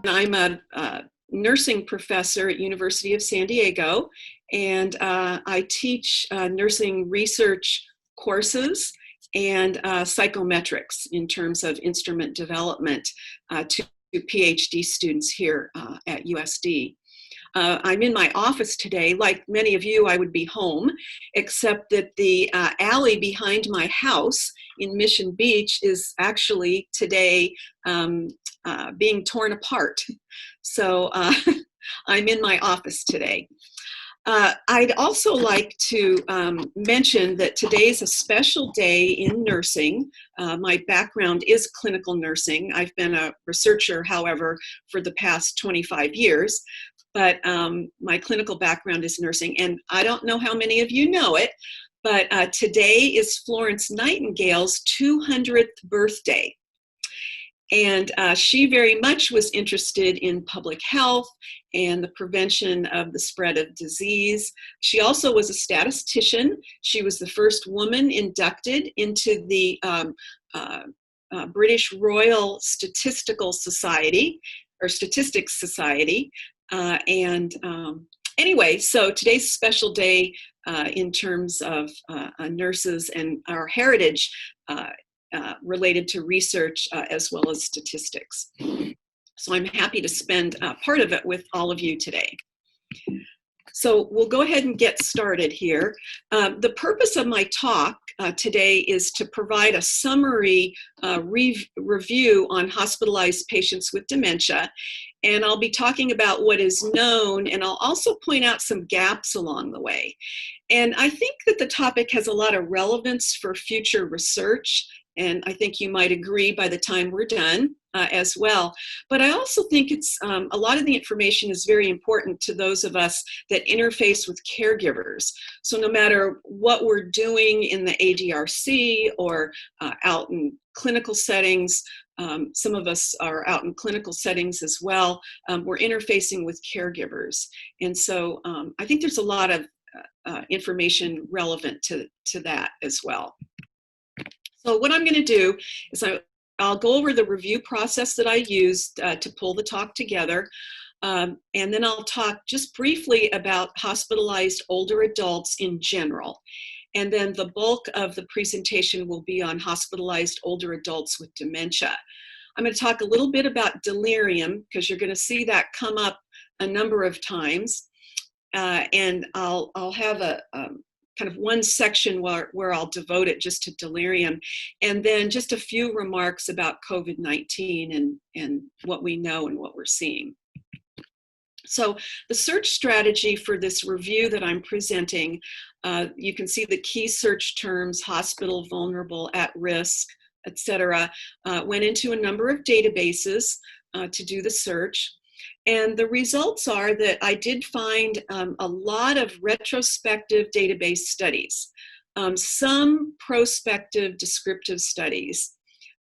I'm a nursing professor at University of San Diego, and I teach nursing research courses and psychometrics in terms of instrument development to PhD students here at USD. I'm in my office today. Like many of you, I would be home, except that the alley behind my house in Mission Beach is actually today being torn apart. So I'm in my office today. I'd also like to mention that today's a special day in nursing. My background is clinical nursing. I've been a researcher, however, for the past 25 years. But my clinical background is nursing, and I don't know how many of you know it, but today is Florence Nightingale's 200th birthday. And she very much was interested in public health and the prevention of the spread of disease. She also was a statistician. She was the first woman inducted into the British Royal Statistical Society, or Statistics Society. Anyway, so today's a special day in terms of nurses and our heritage related to research as well as statistics. So I'm happy to spend part of it with all of you today. So we'll go ahead and get started here. The purpose of my talk today is to provide a summary review on hospitalized patients with dementia. And I'll be talking about what is known, and I'll also point out some gaps along the way. And I think that the topic has a lot of relevance for future research, and I think you might agree by the time we're done as well. But I also think it's a lot of the information is very important to those of us that interface with caregivers. So no matter what we're doing in the ADRC or out in clinical settings, some of us are out in clinical settings as well, we're interfacing with caregivers. And so I think there's a lot of information relevant to that as well. So what I'm going to do is I'll go over the review process that I used to pull the talk together, and then I'll talk just briefly about hospitalized older adults in general. And then the bulk of the presentation will be on hospitalized older adults with dementia. I'm going to talk a little bit about delirium, because you're going to see that come up a number of times. And I'll have a kind of one section where I'll devote it just to delirium, and then just a few remarks about COVID-19 and what we know and what we're seeing. So the search strategy for this review that I'm presenting, you can see the key search terms: hospital, vulnerable, at risk, etc. Went into a number of databases to do the search. And the results are that I did find a lot of retrospective database studies, some prospective descriptive studies,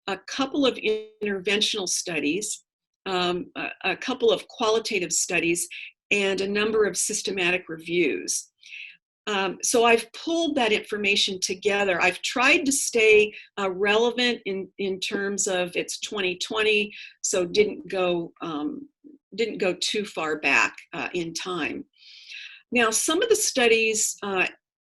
a couple of interventional studies, a couple of qualitative studies, and a number of systematic reviews. So I've pulled that information together. I've tried to stay relevant in terms of it's 2020, so didn't go too far back in time. Now, some of the studies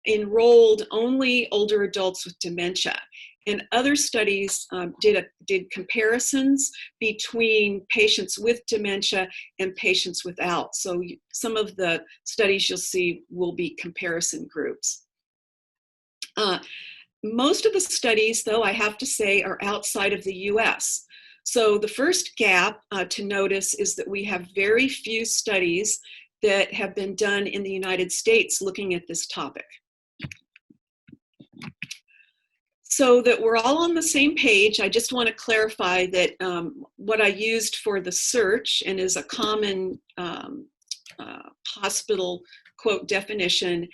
enrolled only older adults with dementia, and other studies did comparisons between patients with dementia and patients without. So some of the studies you'll see will be comparison groups. Most of the studies, though, I have to say, are outside of the US. So the first gap to notice is that we have very few studies that have been done in the United States looking at this topic. So that we're all on the same page, I just want to clarify that what I used for the search, and is a common hospital quote definition,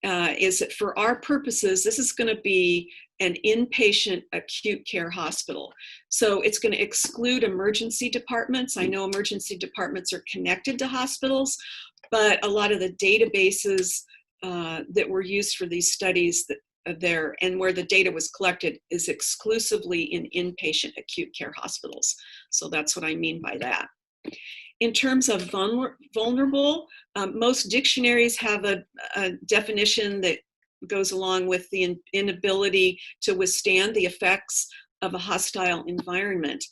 is that for our purposes, this is going to be an inpatient acute care hospital. So it's going to exclude emergency departments. I know emergency departments are connected to hospitals, but a lot of the databases that were used for these studies there and where the data was collected is exclusively in inpatient acute care hospitals. So that's what I mean by that. In terms of vulnerable, most dictionaries have a definition that goes along with the inability to withstand the effects of a hostile environment.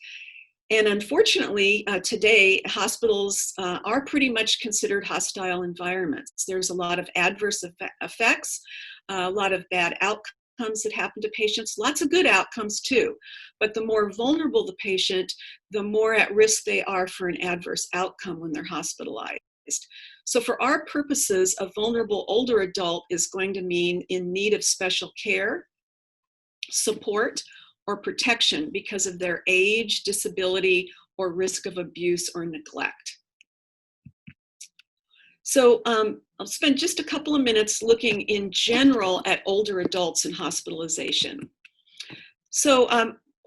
And unfortunately, today, hospitals are pretty much considered hostile environments. There's a lot of adverse effects, a lot of bad outcomes that happen to patients, lots of good outcomes too. But the more vulnerable the patient, the more at risk they are for an adverse outcome when they're hospitalized. So for our purposes, a vulnerable older adult is going to mean in need of special care, support, or protection because of their age, disability, or risk of abuse or neglect. So I'll spend just a couple of minutes looking in general at older adults and hospitalization. So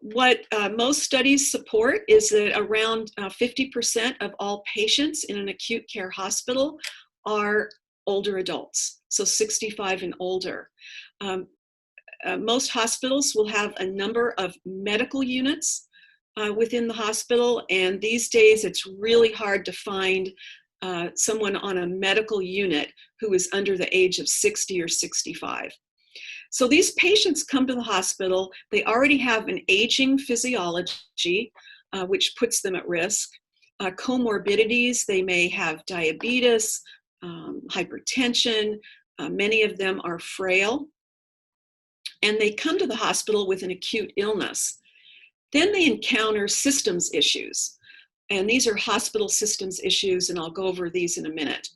what most studies support is that around 50% of all patients in an acute care hospital are older adults, so 65 and older. Most hospitals will have a number of medical units within the hospital, and these days it's really hard to find someone on a medical unit who is under the age of 60 or 65. So these patients come to the hospital, they already have an aging physiology, which puts them at risk. Comorbidities, they may have diabetes, hypertension, many of them are frail, and they come to the hospital with an acute illness. Then they encounter systems issues, and these are hospital systems issues, and I'll go over these in a minute.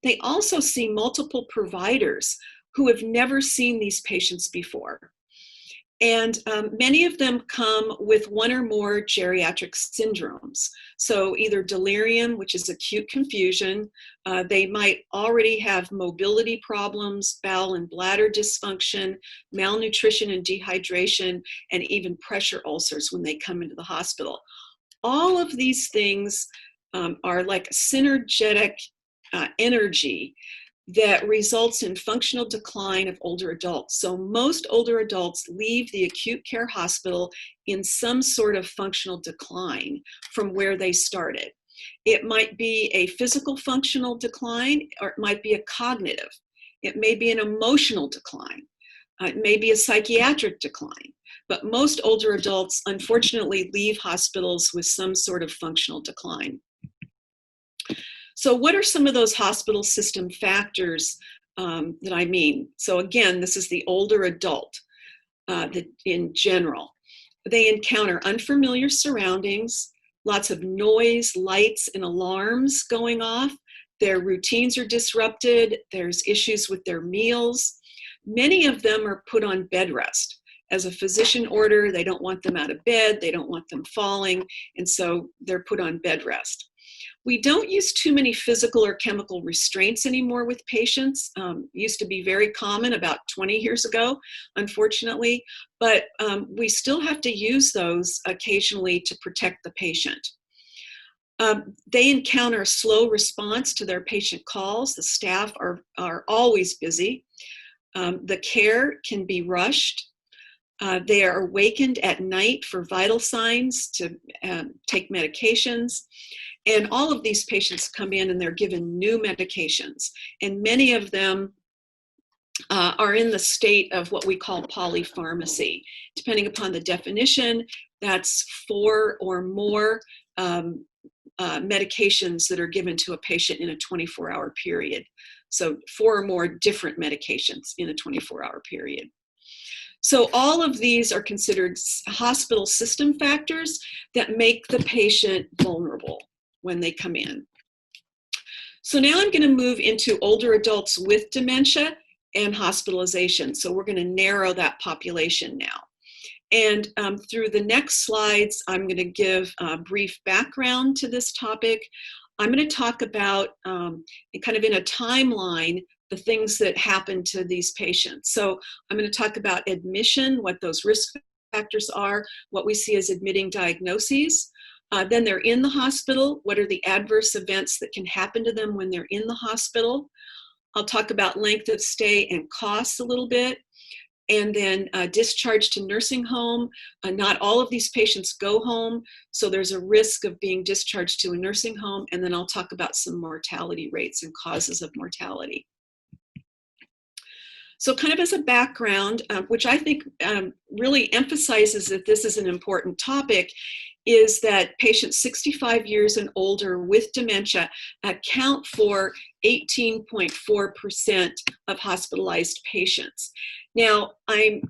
They also see multiple providers who have never seen these patients before. And many of them come with one or more geriatric syndromes. So either delirium, which is acute confusion, they might already have mobility problems, bowel and bladder dysfunction, malnutrition and dehydration, and even pressure ulcers when they come into the hospital. All of these things are like synergetic energy that results in functional decline of older adults. So most older adults leave the acute care hospital in some sort of functional decline from where they started. It might be a physical functional decline, or it might be a cognitive. It may be an emotional decline. It may be a psychiatric decline. But most older adults, unfortunately, leave hospitals with some sort of functional decline. So what are some of those hospital system factors that I mean? So again, this is the older adult in general. They encounter unfamiliar surroundings, lots of noise, lights, and alarms going off. Their routines are disrupted. There's issues with their meals. Many of them are put on bed rest. As a physician order, they don't want them out of bed. They don't want them falling. And so they're put on bed rest. We don't use too many physical or chemical restraints anymore with patients. Used to be very common about 20 years ago, unfortunately, but we still have to use those occasionally to protect the patient. They encounter a slow response to their patient calls. The staff are always busy. The care can be rushed. They are awakened at night for vital signs to take medications. And all of these patients come in and they're given new medications. And many of them are in the state of what we call polypharmacy. Depending upon the definition, that's 4 or more medications that are given to a patient in a 24-hour period. So 4 or more different medications in a 24-hour period. So all of these are considered hospital system factors that make the patient vulnerable when they come in. So now I'm going to move into older adults with dementia and hospitalization. So we're going to narrow that population now. And through the next slides, I'm going to give a brief background to this topic. I'm going to talk about, kind of in a timeline, the things that happen to these patients. So I'm going to talk about admission, what those risk factors are, what we see as admitting diagnoses. Then they're in the hospital. What are the adverse events that can happen to them when they're in the hospital? I'll talk about length of stay and costs a little bit. and then discharged to nursing home. Not all of these patients go home, so there's a risk of being discharged to a nursing home, and then I'll talk about some mortality rates and causes of mortality. So kind of as a background, which I think really emphasizes that this is an important topic, is that patients 65 years and older with dementia account for 18.4% of hospitalized patients. Now, I'm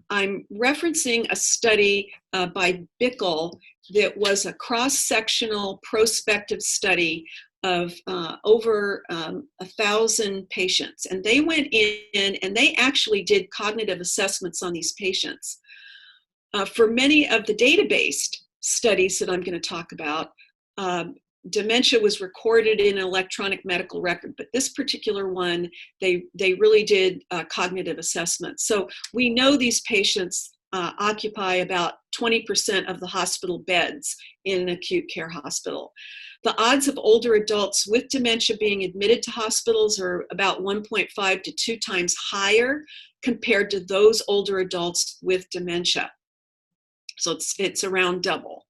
referencing a study by Bickel that was a cross-sectional prospective study of over 1,000 patients. And they went in and they actually did cognitive assessments on these patients. For many of the database studies that I'm going to talk about, dementia was recorded in an electronic medical record, but this particular one, they really did cognitive assessments. So we know these patients occupy about 20% of the hospital beds in an acute care hospital. The odds of older adults with dementia being admitted to hospitals are about 1.5 to 2 times higher compared to those older adults with dementia. So it's around double,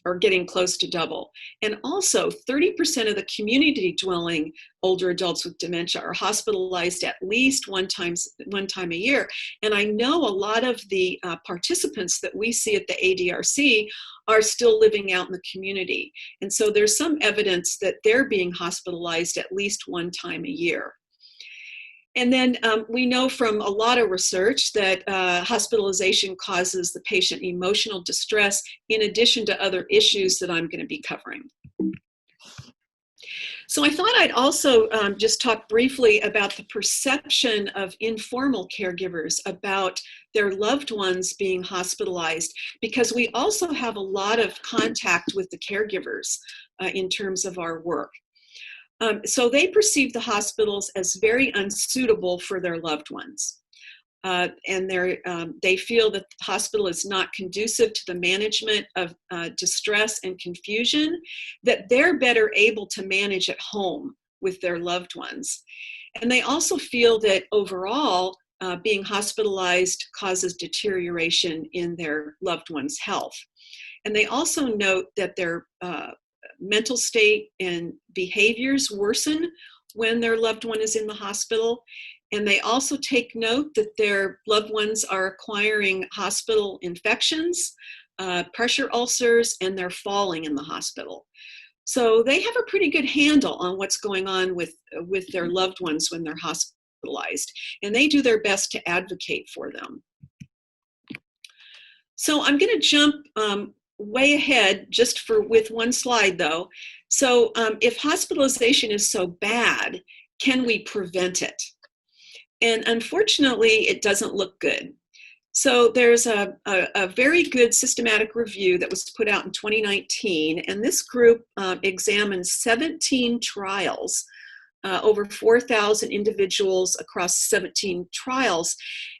or getting close to double. And also 30% of the community dwelling older adults with dementia are hospitalized at least one time a year. And I know a lot of the participants that we see at the ADRC are still living out in the community. And so there's some evidence that they're being hospitalized at least one time a year. And then we know from a lot of research that hospitalization causes the patient emotional distress in addition to other issues that I'm going to be covering. So I thought I'd also just talk briefly about the perception of informal caregivers about their loved ones being hospitalized, because we also have a lot of contact with the caregivers in terms of our work. So they perceive the hospitals as very unsuitable for their loved ones. And they feel that the hospital is not conducive to the management of distress and confusion that they're better able to manage at home with their loved ones. And they also feel that overall, being hospitalized causes deterioration in their loved one's health. And they also note that their mental state and behaviors worsen when their loved one is in the hospital. And they also take note that their loved ones are acquiring hospital infections, pressure ulcers, and they're falling in the hospital. So they have a pretty good handle on what's going on with their loved ones when they're hospitalized, and they do their best to advocate for them. So I'm going to jump way ahead just with one slide though. So if hospitalization is so bad, can we prevent it? And unfortunately, it doesn't look good. So there's a very good systematic review that was put out in 2019, and this group examined 17 trials, over 4,000 individuals across 17 trials,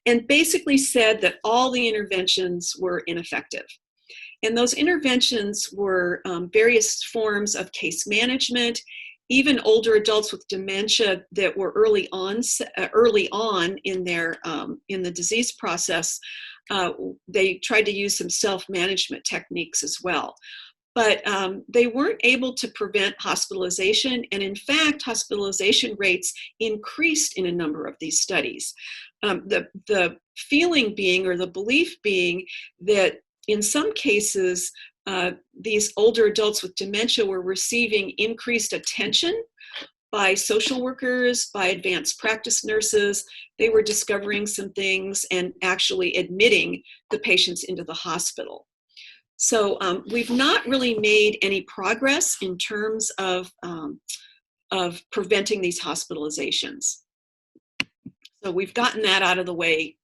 and basically said that all the interventions were ineffective. And those interventions were various forms of case management. Even older adults with dementia that were early on in the disease process, they tried to use some self-management techniques as well. But they weren't able to prevent hospitalization, and in fact, hospitalization rates increased in a number of these studies. The feeling being, or the belief being, that in some cases, these older adults with dementia were receiving increased attention by social workers, by advanced practice nurses. They were discovering some things and actually admitting the patients into the hospital. So we've not really made any progress in terms of preventing these hospitalizations. So we've gotten that out of the way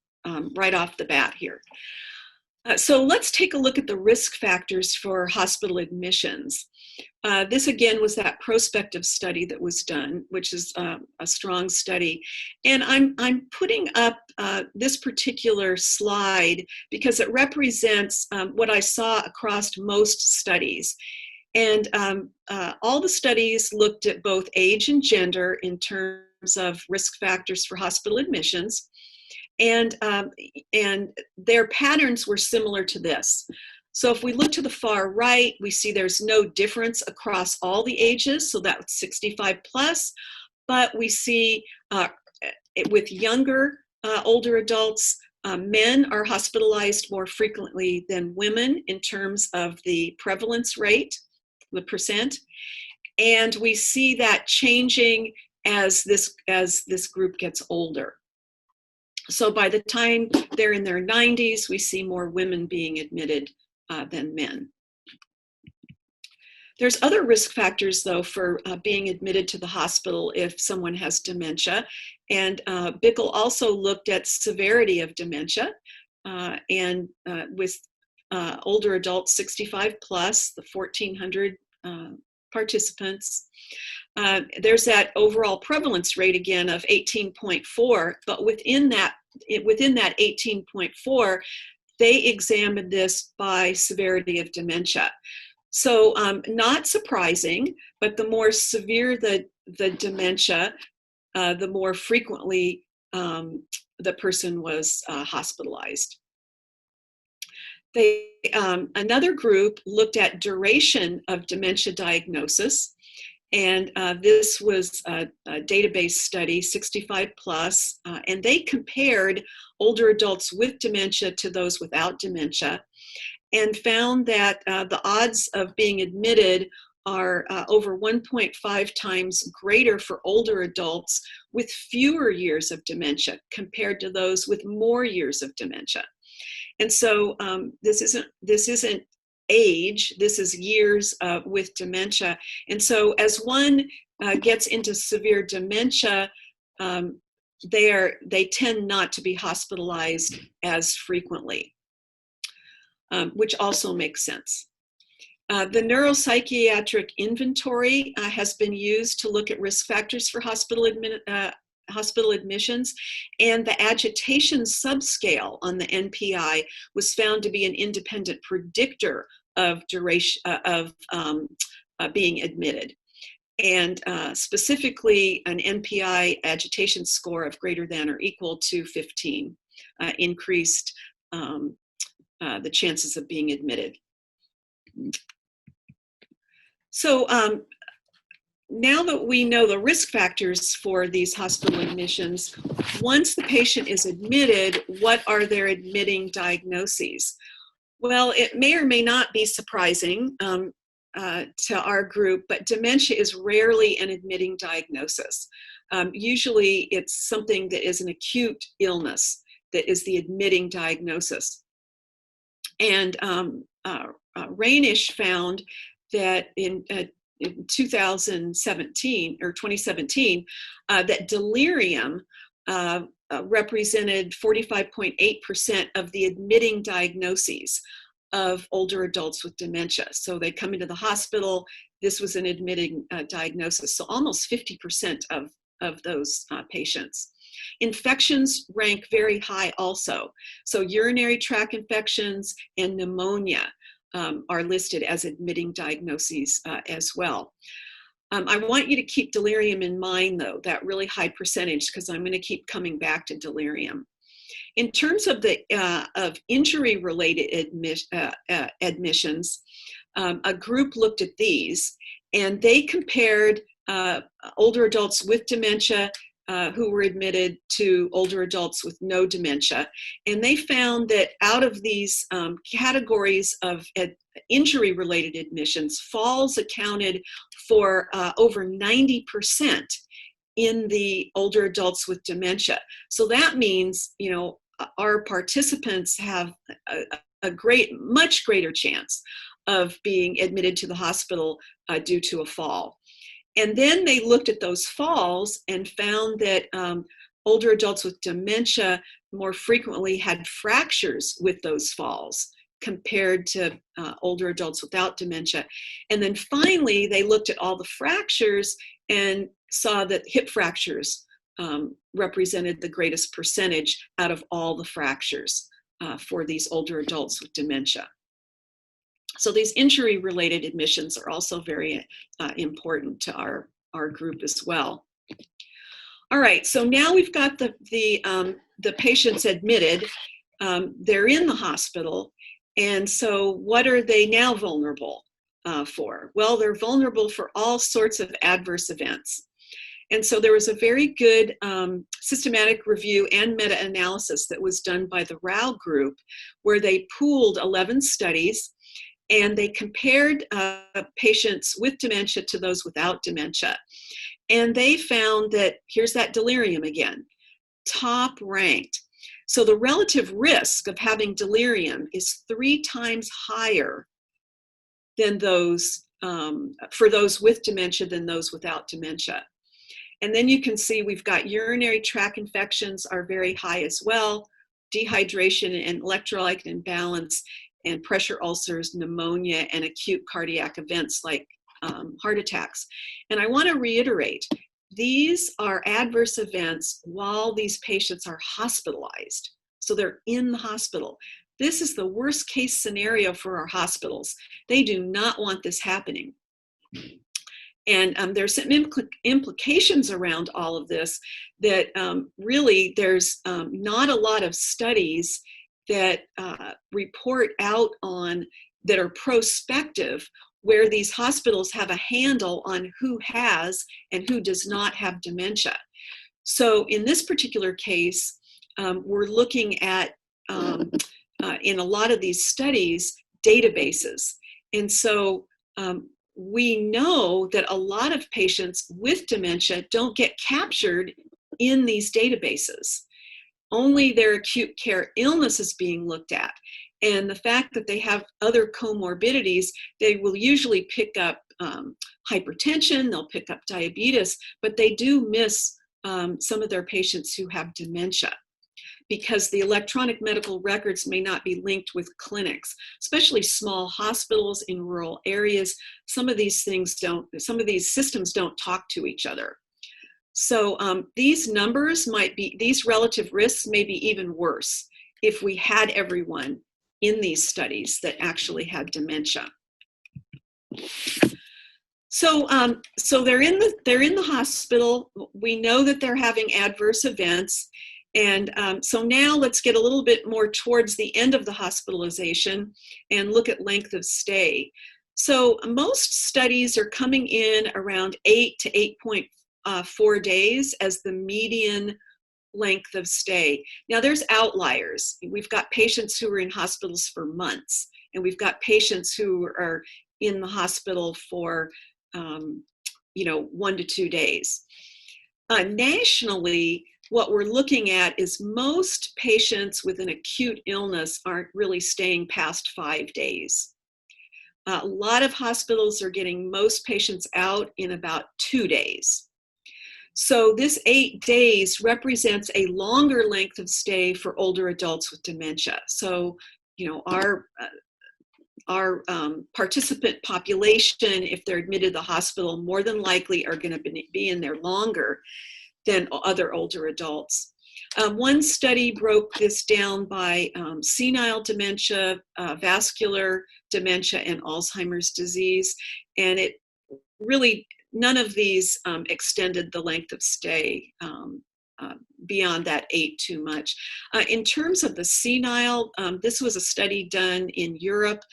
right off the bat here. So let's take a look at the risk factors for hospital admissions. This again was that prospective study that was done, which is a strong study. And I'm putting up this particular slide because it represents what I saw across most studies. And all the studies looked at both age and gender in terms of risk factors for hospital admissions. And their patterns were similar to this. So if we look to the far right, we see there's no difference across all the ages, so that's 65 plus, but we see with younger, older adults, men are hospitalized more frequently than women in terms of the prevalence rate, the percent, and we see that changing as this group gets older. So by the time they're in their 90s, we see more women being admitted than men. There's other risk factors, though, for being admitted to the hospital if someone has dementia. And Bickel also looked at severity of dementia. And with older adults, 65 plus, the 1,400 participants, there's that overall prevalence rate again of 18.4, but within that 18.4, they examined this by severity of dementia. So not surprising, but the more severe the dementia, the more frequently the person was hospitalized. Another group looked at duration of dementia diagnosis. And this was a database study, 65 plus, and they compared older adults with dementia to those without dementia, and found that the odds of being admitted are over 1.5 times greater for older adults with fewer years of dementia compared to those with more years of dementia. And so this isn't age, this is years with dementia. And so as one gets into severe dementia, they tend not to be hospitalized as frequently, which also makes sense. The neuropsychiatric inventory has been used to look at risk factors for hospital admissions, and the agitation subscale on the NPI was found to be an independent predictor of duration of being admitted. And specifically, an NPI agitation score of greater than or equal to 15 increased the chances of being admitted. So now that we know the risk factors for these hospital admissions, once the patient is admitted, what are their admitting diagnoses? Well, it may or may not be surprising to our group, but dementia is rarely an admitting diagnosis. Usually it's something that is an acute illness that is the admitting diagnosis. And Rainish found that in 2017 or 2017, that delirium represented 45.8% of the admitting diagnoses of older adults with dementia. So they come into the hospital, this was an admitting diagnosis. So almost 50% of those patients. Infections rank very high also. So urinary tract infections and pneumonia are listed as admitting diagnoses as well. I want you to keep delirium in mind, though, that really high percentage, because I'm going to keep coming back to delirium. In terms of the injury-related admissions, a group looked at these, and they compared older adults with dementia who were admitted to older adults with no dementia. And they found that out of these categories of injury-related admissions, falls accounted for over 90% in the older adults with dementia. So that means, you know, our participants have a much greater chance of being admitted to the hospital due to a fall. And then they looked at those falls and found that older adults with dementia more frequently had fractures with those falls compared to older adults without dementia. And then finally, they looked at all the fractures and saw that hip fractures represented the greatest percentage out of all the fractures for these older adults with dementia. So these injury-related admissions are also very important to our group as well. All right, so now we've got the patients admitted. They're in the hospital, and so what are they now vulnerable for? Well, they're vulnerable for all sorts of adverse events. And so there was a very good systematic review and meta-analysis that was done by the Rao group, where they pooled 11 studies, and they compared patients with dementia to those without dementia. And they found that, here's that delirium again, top ranked. So the relative risk of having delirium is 3 times higher than those, for those with dementia than those without dementia. And then you can see we've got urinary tract infections are very high as well, dehydration and electrolyte imbalance, and pressure ulcers, pneumonia, and acute cardiac events like heart attacks. And I want to reiterate, these are adverse events while these patients are hospitalized. So they're in the hospital. This is the worst case scenario for our hospitals. They do not want this happening. And there's some implications around all of this that really there's not a lot of studies that report out on that are prospective, where these hospitals have a handle on who has and who does not have dementia. So in this particular case, we're looking at, in a lot of these studies, databases. And so we know that a lot of patients with dementia don't get captured in these databases. Only their acute care illness is being looked at. And the fact that they have other comorbidities, they will usually pick up hypertension, they'll pick up diabetes, but they do miss some of their patients who have dementia, because the electronic medical records may not be linked with clinics, especially small hospitals in rural areas. Some of these systems don't talk to each other. So these numbers these relative risks may be even worse if we had everyone in these studies that actually had dementia. So they're in the hospital. We know that they're having adverse events. And so now let's get a little bit more towards the end of the hospitalization and look at length of stay. So most studies are coming in around 8 to 8.4 days as the median length of stay. Now there's outliers. We've got patients who are in hospitals for months, and we've got patients who are in the hospital for 1 to 2 days. Nationally, what we're looking at is most patients with an acute illness aren't really staying past 5 days. A lot of hospitals are getting most patients out in about 2 days. So this 8 days represents a longer length of stay for older adults with dementia. So, our participant population, if they're admitted to the hospital, more than likely are going to be in there longer than other older adults. One study broke this down by senile dementia, vascular dementia, and Alzheimer's disease. And it really, none of these extended the length of stay beyond that 8 too much. In terms of the senile, this was a study done in Europe.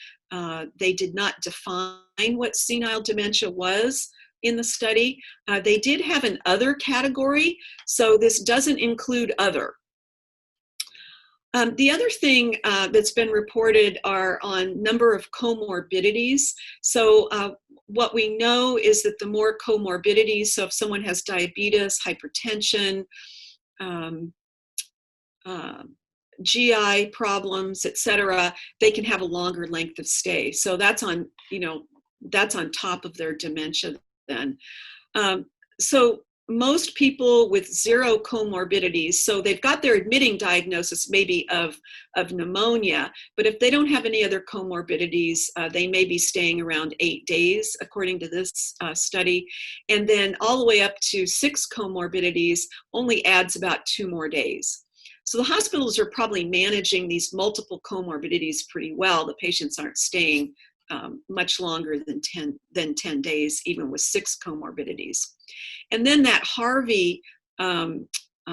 They did not define what senile dementia was in the study. They did have an other category, so this doesn't include other. The other thing that's been reported are on number of comorbidities. So what we know is that the more comorbidities, so if someone has diabetes, hypertension, GI problems, etc., they can have a longer length of stay. So that's on, that's on top of their dementia then. So most people with 0 comorbidities, so they've got their admitting diagnosis maybe of pneumonia, but if they don't have any other comorbidities, they may be staying around 8 days, according to this study. And then all the way up to 6 comorbidities only adds about 2 more days. So the hospitals are probably managing these multiple comorbidities pretty well. The patients aren't staying much longer than 10 days, even with 6 comorbidities. And then that Harvey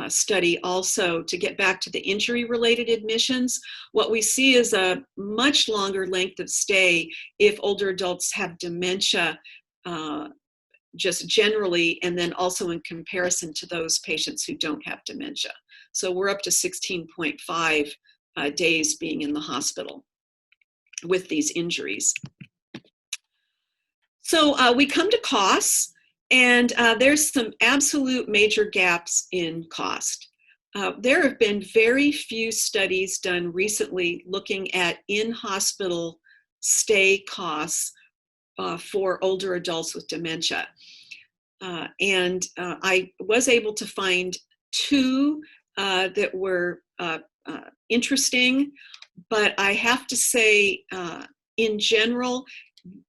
study also to get back to the injury-related admissions. What we see is a much longer length of stay if older adults have dementia, just generally, and then also in comparison to those patients who don't have dementia. So we're up to 16.5 days being in the hospital with these injuries. So we come to costs, and there's some absolute major gaps in cost. There have been very few studies done recently looking at in-hospital stay costs for older adults with dementia. And I was able to find two that were interesting, but I have to say, in general,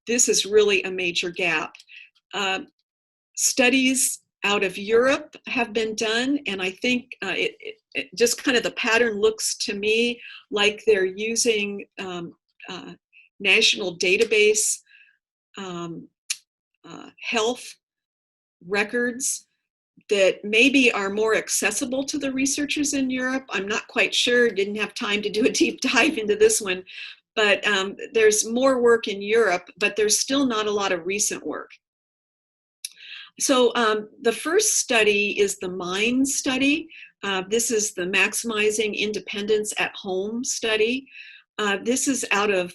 this is really a major gap. Studies out of Europe have been done, and I think it just kind of the pattern looks to me like they're using national database health records that maybe are more accessible to the researchers in Europe. I'm not quite sure, didn't have time to do a deep dive into this one, but there's more work in Europe, but there's still not a lot of recent work. So the first study is the MIND study. This is the Maximizing Independence at Home study. This is out of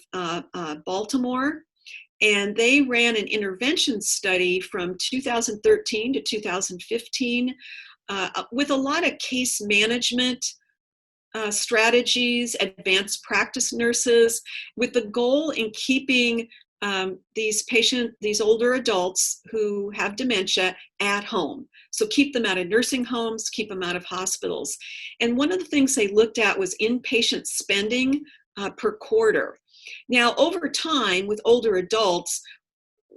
Baltimore, and they ran an intervention study from 2013 to 2015 with a lot of case management strategies, advanced practice nurses, with the goal in keeping these older adults who have dementia at home. So keep them out of nursing homes, keep them out of hospitals. And one of the things they looked at was inpatient spending per quarter. Now, over time with older adults,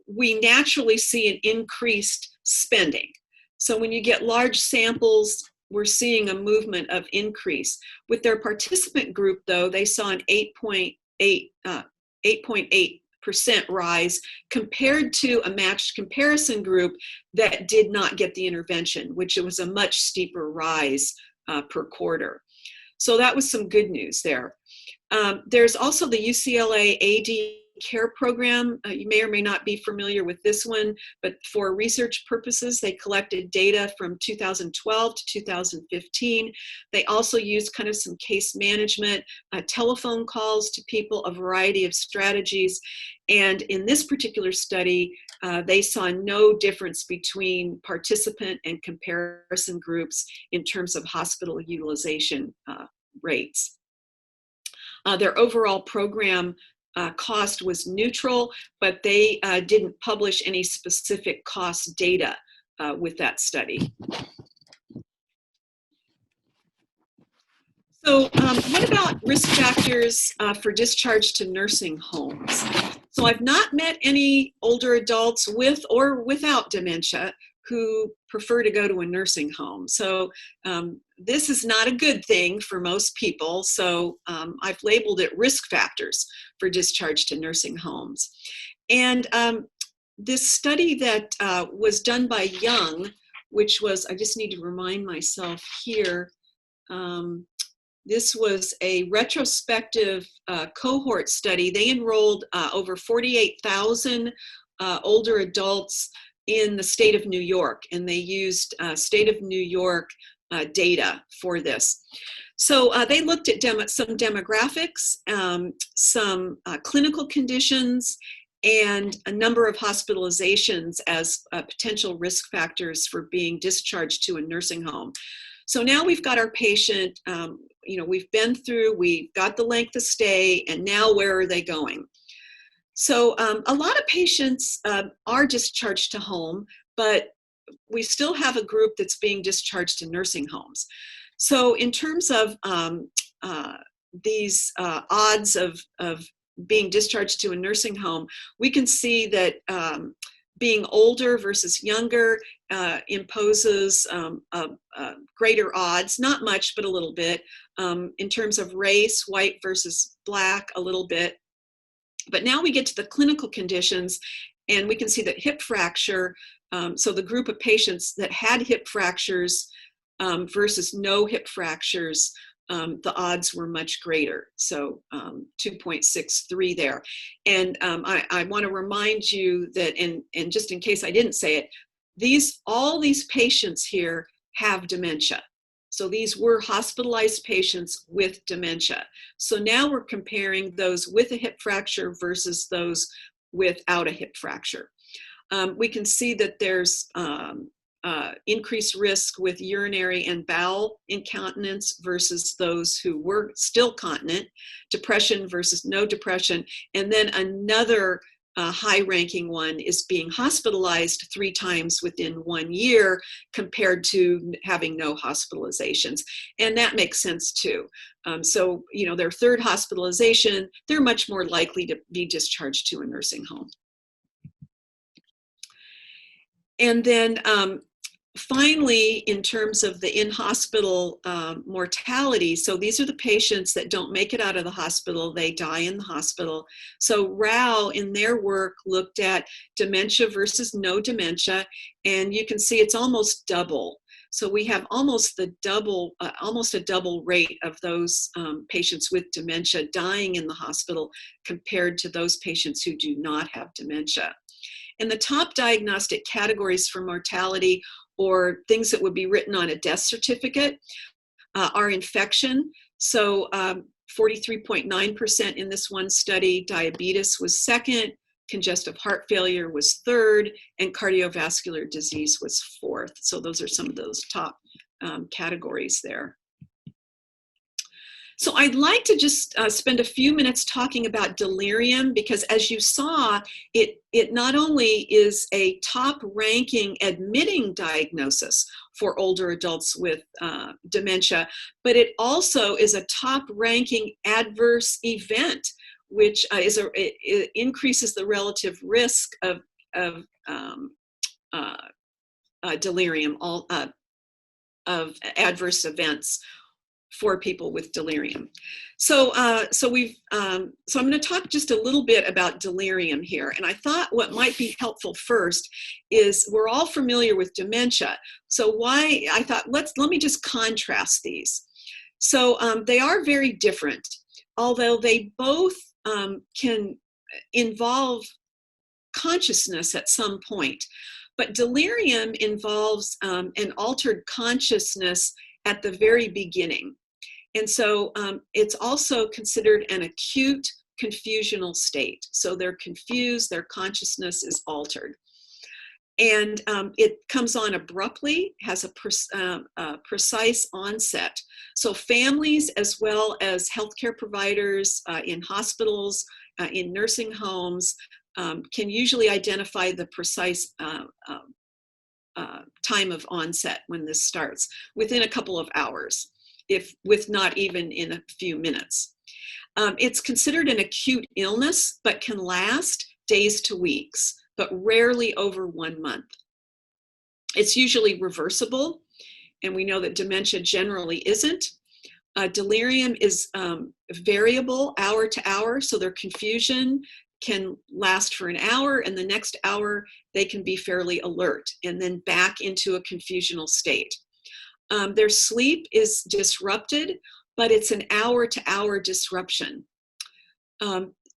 we naturally see an increased spending. So when you get large samples, we're seeing a movement of increase. With their participant group, though, they saw an 8.8% rise compared to a matched comparison group that did not get the intervention, which it was a much steeper rise per quarter. So that was some good news there. There's also the UCLA AD Care program. You may or may not be familiar with this one, but for research purposes, they collected data from 2012 to 2015. They also used kind of some case management, telephone calls to people, a variety of strategies. And in this particular study, they saw no difference between participant and comparison groups in terms of hospital utilization rates. Their overall program cost was neutral, but they didn't publish any specific cost data with that study. So what about risk factors for discharge to nursing homes? So I've not met any older adults with or without dementia who prefer to go to a nursing home. So this is not a good thing for most people. So I've labeled it risk factors for discharge to nursing homes. And this study that was done by Young, which was, I just need to remind myself here, this was a retrospective cohort study. They enrolled over 48,000 older adults in the state of New York, and they used state of New York data for this. So they looked at some demographics, some clinical conditions, and a number of hospitalizations as potential risk factors for being discharged to a nursing home. So now we've got our patient, we've been through, we've got the length of stay, and now where are they going? So a lot of patients are discharged to home, but we still have a group that's being discharged to nursing homes. So in terms of these odds of being discharged to a nursing home, we can see that being older versus younger imposes greater odds, not much, but a little bit. In terms of race, white versus black, a little bit. But now we get to the clinical conditions, and we can see that hip fracture, so the group of patients that had hip fractures versus no hip fractures, the odds were much greater. So 2.63 there. And I want to remind you that, and just in case I didn't say it, all these patients here have dementia. So these were hospitalized patients with dementia. So now we're comparing those with a hip fracture versus those without a hip fracture. We can see that there's increased risk with urinary and bowel incontinence versus those who were still continent, depression versus no depression, and then another high-ranking one is being hospitalized 3 times within 1 year compared to having no hospitalizations. And that makes sense too. So, you know, their 3rd hospitalization, they're much more likely to be discharged to a nursing home. And then finally, in terms of the in-hospital mortality, so these are the patients that don't make it out of the hospital, they die in the hospital. So Rao, in their work, looked at dementia versus no dementia, and you can see it's almost double. So we have almost a double rate of those patients with dementia dying in the hospital compared to those patients who do not have dementia. And the top diagnostic categories for mortality, or things that would be written on a death certificate, are infection. So 43.9% in this one study, diabetes was 2nd, congestive heart failure was 3rd, and cardiovascular disease was 4th. So those are some of those top categories there. So I'd like to just spend a few minutes talking about delirium, because as you saw, it not only is a top-ranking admitting diagnosis for older adults with dementia, but it also is a top-ranking adverse event, which it increases the relative risk of delirium, of adverse events for people with delirium. So I'm going to talk just a little bit about delirium here. And I thought what might be helpful first is, we're all familiar with dementia. So I thought, let me just contrast these. So they are very different, although they both can involve consciousness at some point. But delirium involves an altered consciousness at the very beginning. And so it's also considered an acute confusional state. So they're confused, their consciousness is altered. And it comes on abruptly, has a precise onset. So families, as well as healthcare providers in hospitals, in nursing homes, can usually identify the precise time of onset when this starts within a couple of hours, with not even in a few minutes. It's considered an acute illness, but can last days to weeks, but rarely over 1 month. It's usually reversible, and we know that dementia generally isn't. Delirium is variable hour to hour, so their confusion can last for an hour, and the next hour they can be fairly alert, and then back into a confusional state. Their sleep is disrupted, but it's an hour-to-hour disruption.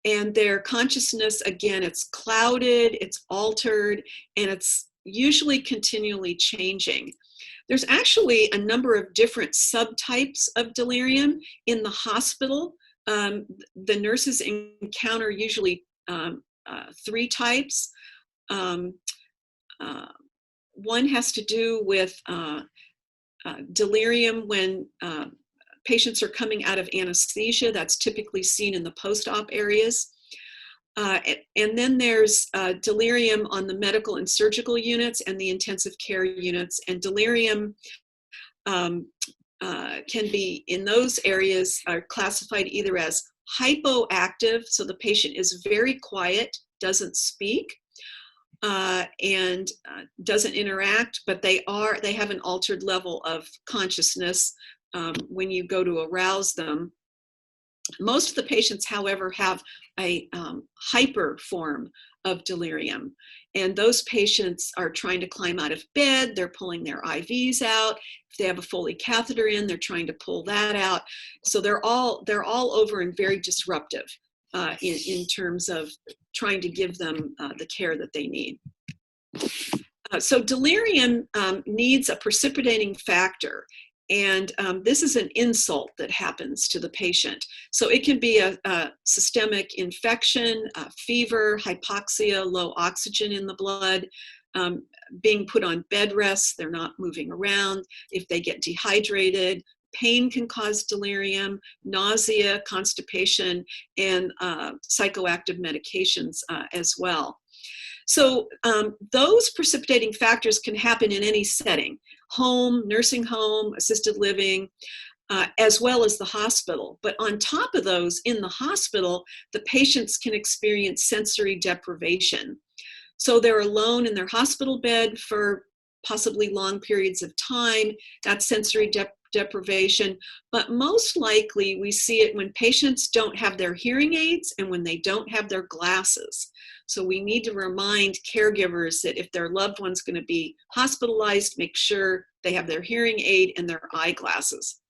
And their consciousness, again, it's clouded, it's altered, and it's usually continually changing. There's actually a number of different subtypes of delirium in the hospital. The nurses encounter usually 3 types. One has to do with delirium when patients are coming out of anesthesia. That's typically seen in the post-op areas. And then there's delirium on the medical and surgical units and the intensive care units. And delirium can be, in those areas, are classified either as hypoactive, so the patient is very quiet, doesn't speak, and doesn't interact, but they have an altered level of consciousness when you go to arouse them. Most of the patients, however, have a hyper form of delirium. And those patients are trying to climb out of bed, they're pulling their IVs out. If they have a Foley catheter in, they're trying to pull that out. So they're all over and very disruptive in terms of trying to give them the care that they need. So delirium needs a precipitating factor. And this is an insult that happens to the patient. So it can be a systemic infection, fever, hypoxia, low oxygen in the blood, being put on bed rest, they're not moving around. If they get dehydrated, pain can cause delirium, nausea, constipation, and psychoactive medications as well. So those precipitating factors can happen in any setting: home, nursing home, assisted living, as well as the hospital. But on top of those, in the hospital, the patients can experience sensory deprivation. So they're alone in their hospital bed for possibly long periods of time. That's sensory deprivation. But most likely we see it when patients don't have their hearing aids and when they don't have their glasses. So we need to remind caregivers that if their loved one's going to be hospitalized, make sure they have their hearing aid and their eyeglasses.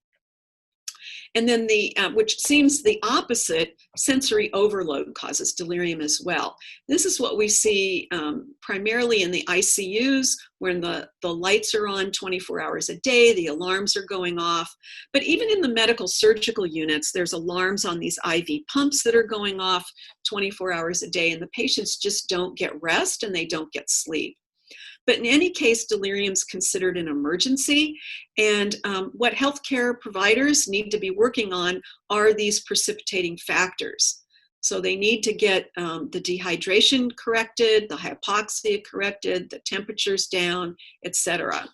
And then which seems the opposite, sensory overload causes delirium as well. This is what we see primarily in the ICUs, when the lights are on 24 hours a day, the alarms are going off. But even in the medical surgical units, there's alarms on these IV pumps that are going off 24 hours a day, and the patients just don't get rest and they don't get sleep. But in any case, delirium is considered an emergency. And what healthcare providers need to be working on are these precipitating factors. So they need to get the dehydration corrected, the hypoxia corrected, the temperatures down, etc.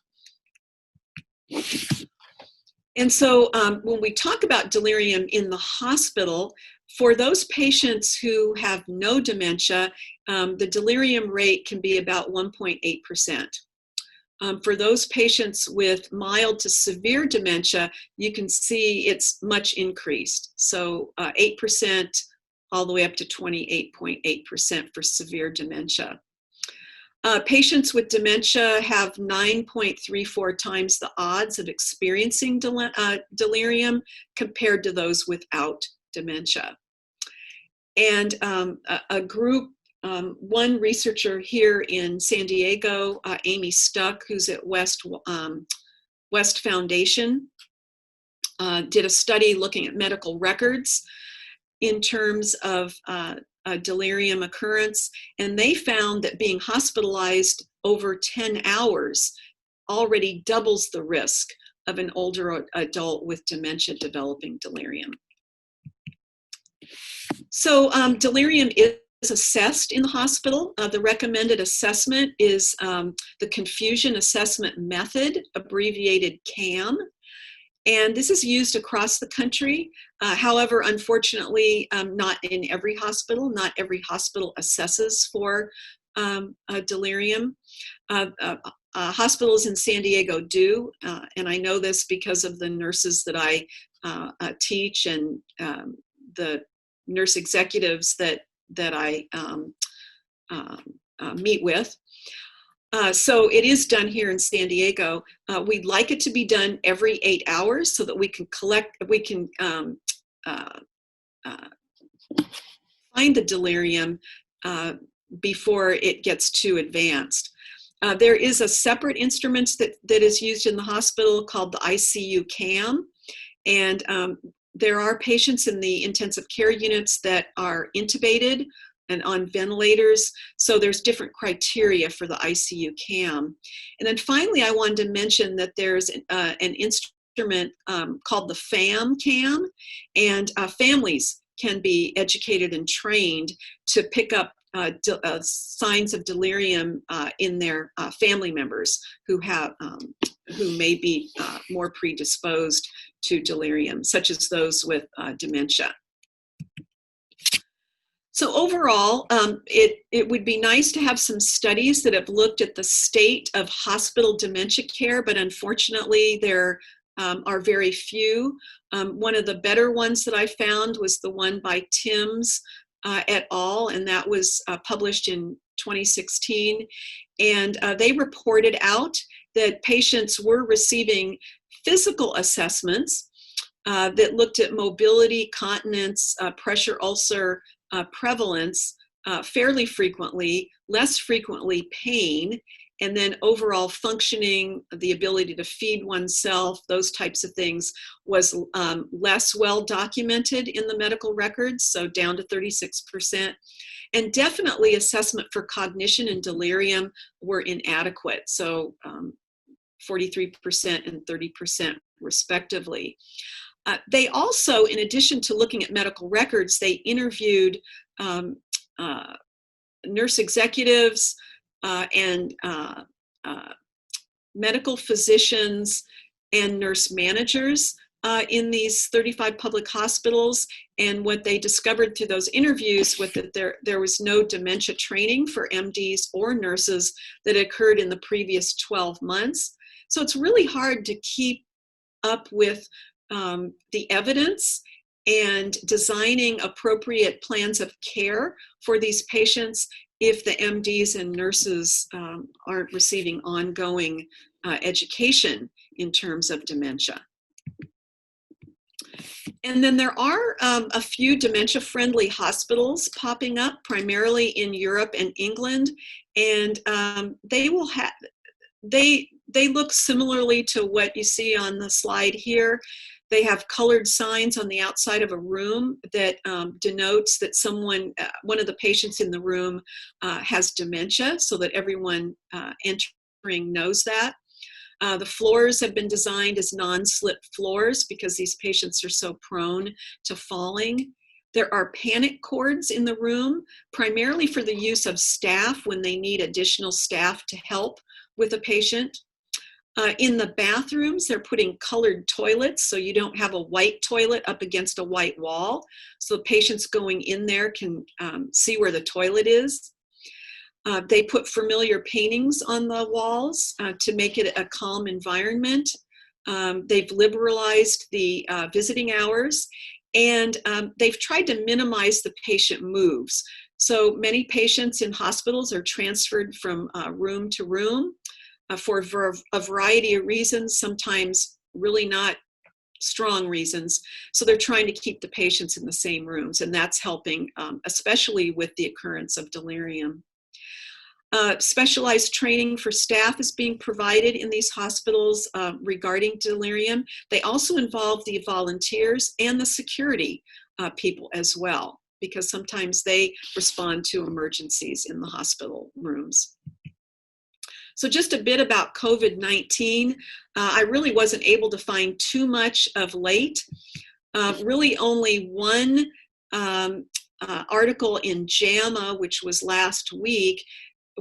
And so when we talk about delirium in the hospital, for those patients who have no dementia, the delirium rate can be about 1.8%. For those patients with mild to severe dementia, you can see it's much increased. So 8% all the way up to 28.8% for severe dementia. Patients with dementia have 9.34 times the odds of experiencing delirium compared to those without dementia. And a group, one researcher here in San Diego, Amy Stuck, who's at West Foundation, did a study looking at medical records in terms of delirium occurrence, and they found that being hospitalized over 10 hours already doubles the risk of an older adult with dementia developing delirium. So delirium is assessed in the hospital. The recommended assessment is the confusion assessment method, abbreviated CAM. And this is used across the country. However, unfortunately, not in every hospital. Not every hospital assesses for delirium. Hospitals in San Diego do, and I know this because of the nurses that I teach and the nurse executives that I meet with. So it is done here in San Diego. We'd like it to be done every 8 hours so that we can find the delirium before it gets too advanced. There is a separate instrument that is used in the hospital called the ICU CAM, and there are patients in the intensive care units that are intubated and on ventilators. So there's different criteria for the ICU CAM. And then finally, I wanted to mention that there's an instrument called the FAM CAM, and families can be educated and trained to pick up signs of delirium in their family members who may be more predisposed to delirium, such as those with dementia. So overall, it would be nice to have some studies that have looked at the state of hospital dementia care, but unfortunately there are very few. One of the better ones that I found was the one by Timms et al., and that was published in 2016. And they reported out that patients were receiving physical assessments that looked at mobility, continence, pressure ulcer prevalence fairly frequently, less frequently pain, and then overall functioning, the ability to feed oneself, those types of things was less well documented in the medical records, so down to 36%. And definitely assessment for cognition and delirium were inadequate, so 43% and 30% respectively. They also, in addition to looking at medical records, they interviewed nurse executives and medical physicians and nurse managers in these 35 public hospitals. And what they discovered through those interviews was that there was no dementia training for MDs or nurses that occurred in the previous 12 months. So it's really hard to keep up with the evidence and designing appropriate plans of care for these patients if the MDs and nurses aren't receiving ongoing education in terms of dementia. And then there are a few dementia-friendly hospitals popping up, primarily in Europe and England, and they will have, they look similarly to what you see on the slide here. They have colored signs on the outside of a room that denotes that someone, one of the patients in the room has dementia, so that everyone entering knows that. The floors have been designed as non-slip floors because these patients are so prone to falling. There are panic cords in the room, primarily for the use of staff when they need additional staff to help with a patient. In the bathrooms, they're putting colored toilets, so you don't have a white toilet up against a white wall, so the patients going in there can see where the toilet is. They put familiar paintings on the walls to make it a calm environment. They've liberalized the visiting hours, and they've tried to minimize the patient moves. So many patients in hospitals are transferred from room to room for a variety of reasons, sometimes really not strong reasons. So they're trying to keep the patients in the same rooms, and that's helping, especially with the occurrence of delirium. Specialized training for staff is being provided in these hospitals regarding delirium. They also involve the volunteers and the security people as well, because sometimes they respond to emergencies in the hospital rooms. So just a bit about COVID-19. I really wasn't able to find too much of late. Really only one article in JAMA, which was last week,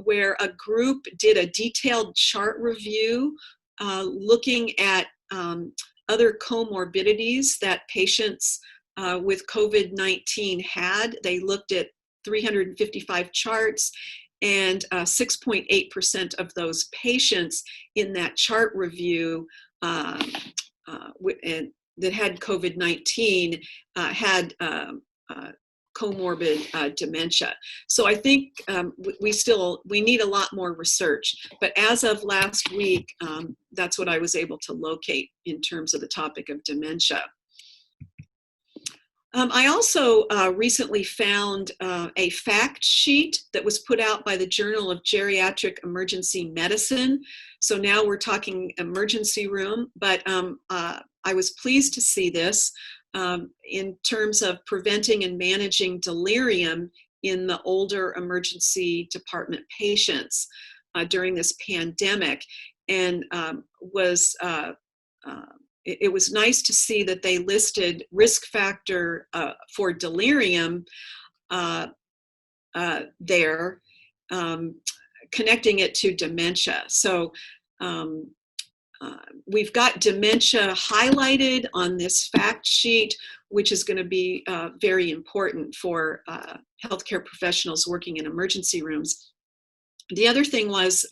where a group did a detailed chart review looking at other comorbidities that patients with COVID-19 had. They looked at 355 charts, and 6.8% of those patients in that chart review that had COVID-19 had comorbid dementia. So I think we need a lot more research, but as of last week, that's what I was able to locate in terms of the topic of dementia. I also recently found a fact sheet that was put out by the Journal of Geriatric Emergency Medicine. So now we're talking emergency room, but I was pleased to see this in terms of preventing and managing delirium in the older emergency department patients during this pandemic, and it was nice to see that they listed risk factor for delirium there, connecting it to dementia. So we've got dementia highlighted on this fact sheet, which is going to be very important for healthcare professionals working in emergency rooms. The other thing was,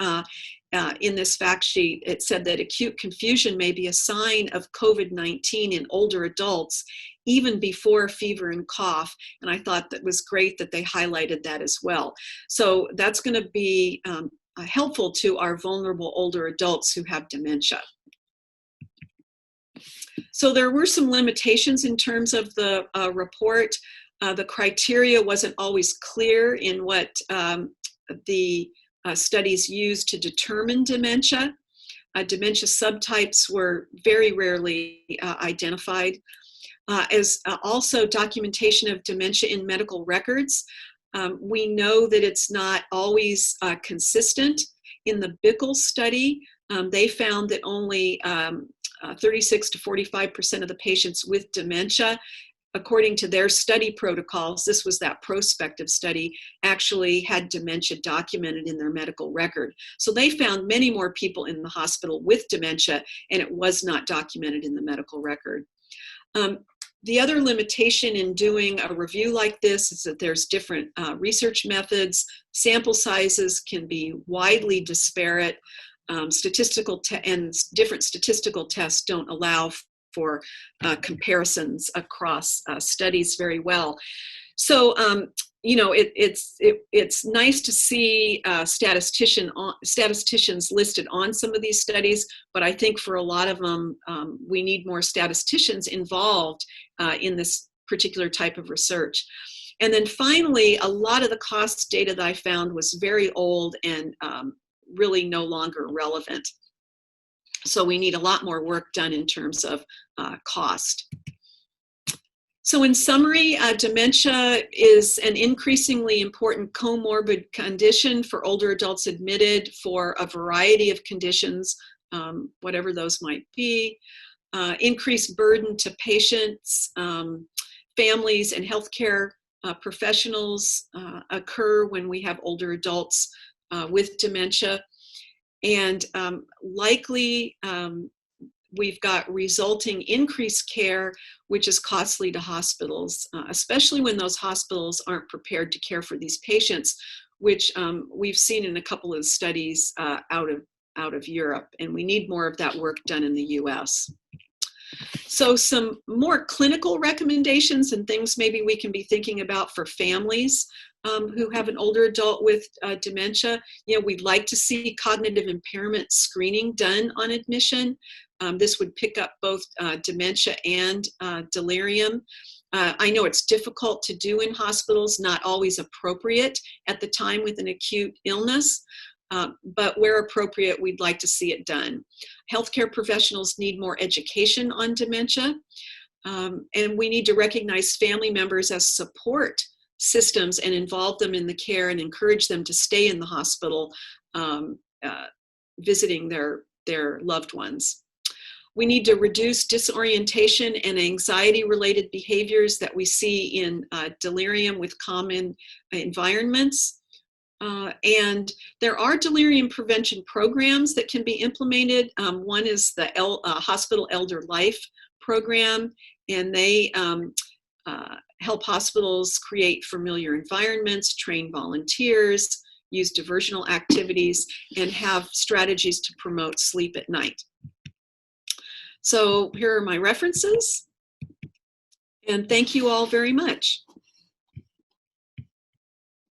in this fact sheet, it said that acute confusion may be a sign of COVID-19 in older adults, even before fever and cough. And I thought that was great that they highlighted that as well. So that's going to be helpful to our vulnerable older adults who have dementia. So there were some limitations in terms of the report. The criteria wasn't always clear in what the studies used to determine dementia. Dementia subtypes were very rarely identified. As also documentation of dementia in medical records. We know that it's not always consistent. In the Bickel study, they found that only 36 to 45% of the patients with dementia, according to their study protocols, this was that prospective study, actually had dementia documented in their medical record. So they found many more people in the hospital with dementia, and it was not documented in the medical record. The other limitation in doing a review like this is that there's different research methods. Sample sizes can be widely disparate. And different statistical tests don't allow for comparisons across studies very well. So, you know, it's nice to see statisticians listed on some of these studies, but I think for a lot of them, we need more statisticians involved in this particular type of research. And then finally, a lot of the cost data that I found was very old and really no longer relevant. So we need a lot more work done in terms of cost. So in summary, dementia is an increasingly important comorbid condition for older adults admitted for a variety of conditions, whatever those might be. Increased burden to patients, families, and healthcare professionals occur when we have older adults with dementia. And likely, we've got resulting increased care, which is costly to hospitals, especially when those hospitals aren't prepared to care for these patients, which we've seen in a couple of studies out of Europe, and we need more of that work done in the US. So some more clinical recommendations and things maybe we can be thinking about for families who have an older adult with dementia. You know, we'd like to see cognitive impairment screening done on admission. This would pick up both dementia and delirium. I know it's difficult to do in hospitals, not always appropriate at the time with an acute illness, but where appropriate, we'd like to see it done. Healthcare professionals need more education on dementia, and we need to recognize family members as support systems and involve them in the care and encourage them to stay in the hospital visiting their loved ones. We need to reduce disorientation and anxiety-related behaviors that we see in delirium with common environments. And there are delirium prevention programs that can be implemented. One is the Hospital Elder Life program, and they help hospitals create familiar environments, train volunteers, use diversional activities, and have strategies to promote sleep at night. So here are my references, and thank you all very much.